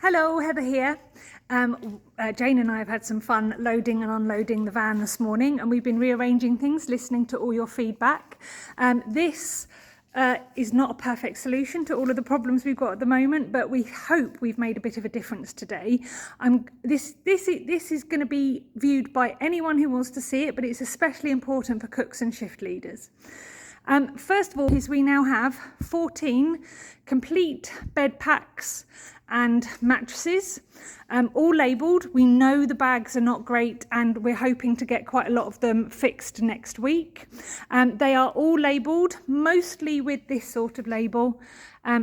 Hello, Heather here. Jane and I have had some fun loading and unloading the van this morning, and we've been rearranging things, listening to all your feedback. This is not a perfect solution to all of the problems we've got at the moment, but we hope we've made a bit of a difference today. This is going to be viewed by anyone who wants to see it, but it's especially important for cooks and shift leaders. First of all, is we now have 14 complete bed packs and mattresses, all labelled. We know the bags are not great, and we're hoping to get quite a lot of them fixed next week. They are all labelled, mostly with this sort of label.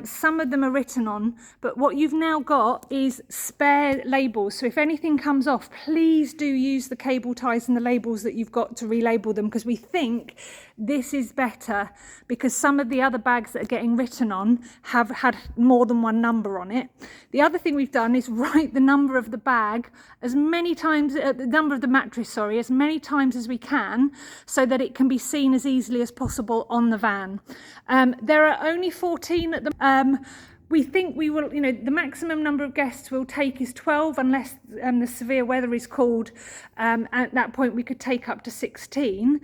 Some of them are written on, but what you've now got is spare labels. So if anything comes off, please do use the cable ties and the labels that you've got to relabel them, because we think this is better, because some of the other bags that are getting written on have had more than one number on it. The other thing we've done is write the number of the bag as many times, the number of the mattress, as many times as we can, so that it can be seen as easily as possible on the van. There are only 14 at the we think we will, the maximum number of guests we'll take is 12, unless the severe weather is called. At that point, we could take up to 16.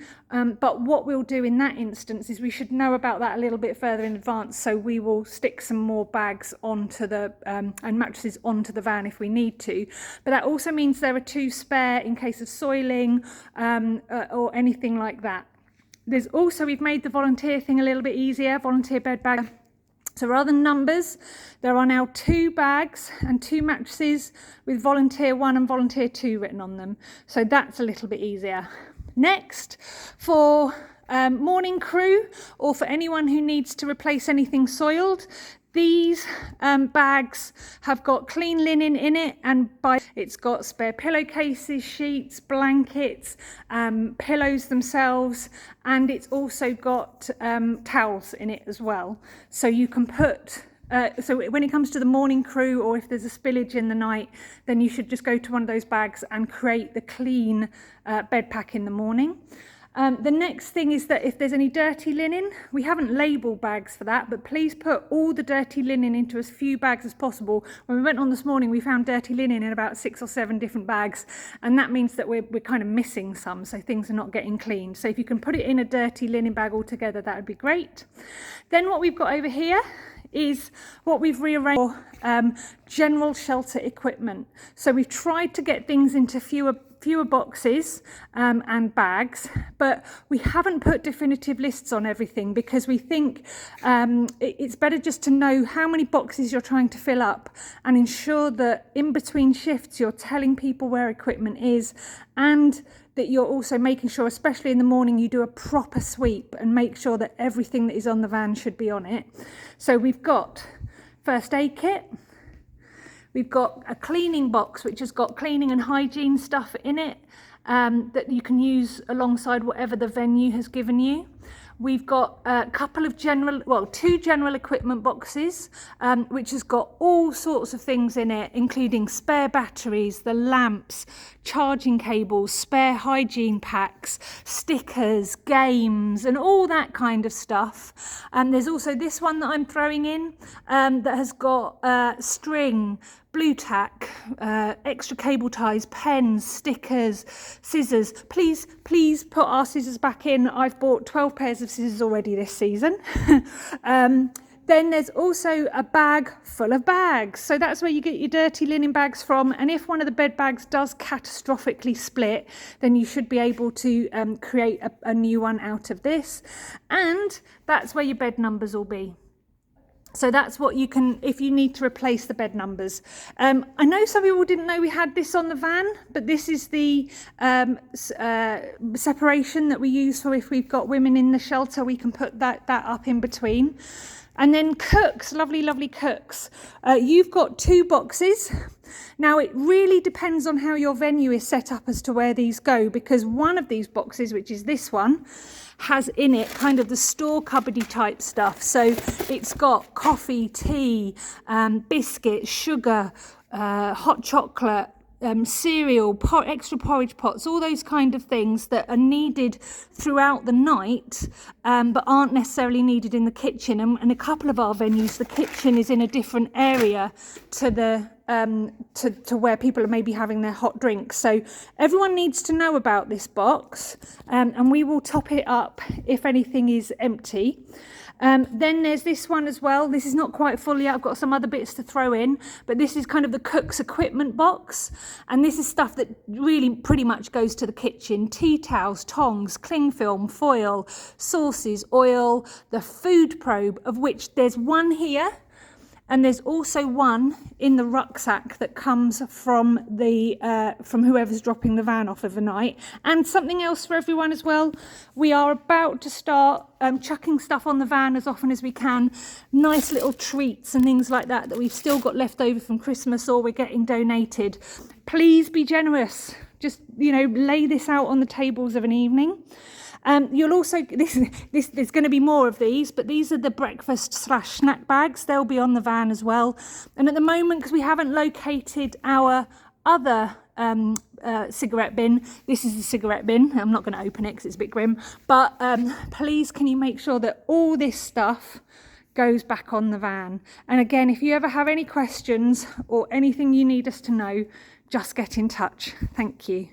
But what we'll do in that instance is we should know about that a little bit further in advance. So we will stick some more bags onto the and mattresses onto the van if we need to. But that also means there are 2 spare in case of soiling or anything like that. There's also, we've made the volunteer thing a little bit easier, volunteer bed bag. So rather than numbers, there are now 2 bags and 2 mattresses with volunteer 1 and volunteer 2 written on them. So that's a little bit easier. Next, for morning crew, or for anyone who needs to replace anything soiled, these bags have got clean linen in it, and it's got spare pillowcases, sheets, blankets, pillows themselves, and it's also got towels in it as well. So you can put, so when it comes to the morning crew, or if there's a spillage in the night, then you should just go to one of those bags and create the clean bed pack in the morning. The next thing is that if there's any dirty linen, we haven't labelled bags for that, but please put all the dirty linen into as few bags as possible. When we went on this morning, we found dirty linen in about 6 or 7 different bags, and that means that we're kind of missing some, so things are not getting cleaned. So if you can put it in a dirty linen bag altogether, that would be great. Then what we've got over here is what we've rearranged for general shelter equipment. So we've tried to get things into fewer boxes and bags, but we haven't put definitive lists on everything, because we think it's better just to know how many boxes you're trying to fill up, and ensure that in between shifts you're telling people where equipment is, and that you're also making sure, especially in the morning, you do a proper sweep and make sure that everything that is on the van should be on it. So we've got first aid kit. We've got a cleaning box, which has got cleaning and hygiene stuff in it that you can use alongside whatever the venue has given you. We've got a couple of 2 general equipment boxes, which has got all sorts of things in it, including spare batteries, the lamps, charging cables, spare hygiene packs, stickers, games, and all that kind of stuff. And there's also this one that I'm throwing in that has got string, blue tack, extra cable ties, pens, stickers, scissors. Please put our scissors back in. I've bought 12 pairs of scissors already this season. Then there's also a bag full of bags. So that's where you get your dirty linen bags from. And if one of the bed bags does catastrophically split, then you should be able to create a new one out of this. And that's where your bed numbers will be. So that's what you can, if you need to replace the bed numbers. I know some people didn't know we had this on the van, but this is the separation that we use for if we've got women in the shelter, we can put that up in between. And then cooks, lovely cooks. You've got 2 boxes. Now, it really depends on how your venue is set up as to where these go, because one of these boxes, which is this one, has in it kind of the store cupboardy type stuff. So it's got coffee, tea, biscuits, sugar, hot chocolate, cereal, extra porridge pots, all those kind of things that are needed throughout the night, but aren't necessarily needed in the kitchen. And a couple of our venues, the kitchen is in a different area to the to where people are maybe having their hot drinks. So everyone needs to know about this box, and we will top it up if anything is empty. Then there's this one as well. This is not quite fully out. I've got some other bits to throw in, but this is kind of the cook's equipment box. And this is stuff that really pretty much goes to the kitchen. Tea towels, tongs, cling film, foil, sauces, oil, the food probe, of which there's one here. And there's also one in the rucksack that comes from from whoever's dropping the van off overnight. And something else for everyone as well. We are about to start chucking stuff on the van as often as we can. Nice little treats and things like that we've still got left over from Christmas or we're getting donated. Please be generous. Just, lay this out on the tables of an evening. You'll also, there's going to be more of these, but these are the breakfast/snack bags. They'll be on the van as well. And at the moment, because we haven't located our other cigarette bin, this is the cigarette bin. I'm not going to open it because it's a bit grim. But please, can you make sure that all this stuff goes back on the van? And again, if you ever have any questions or anything you need us to know, just get in touch. Thank you.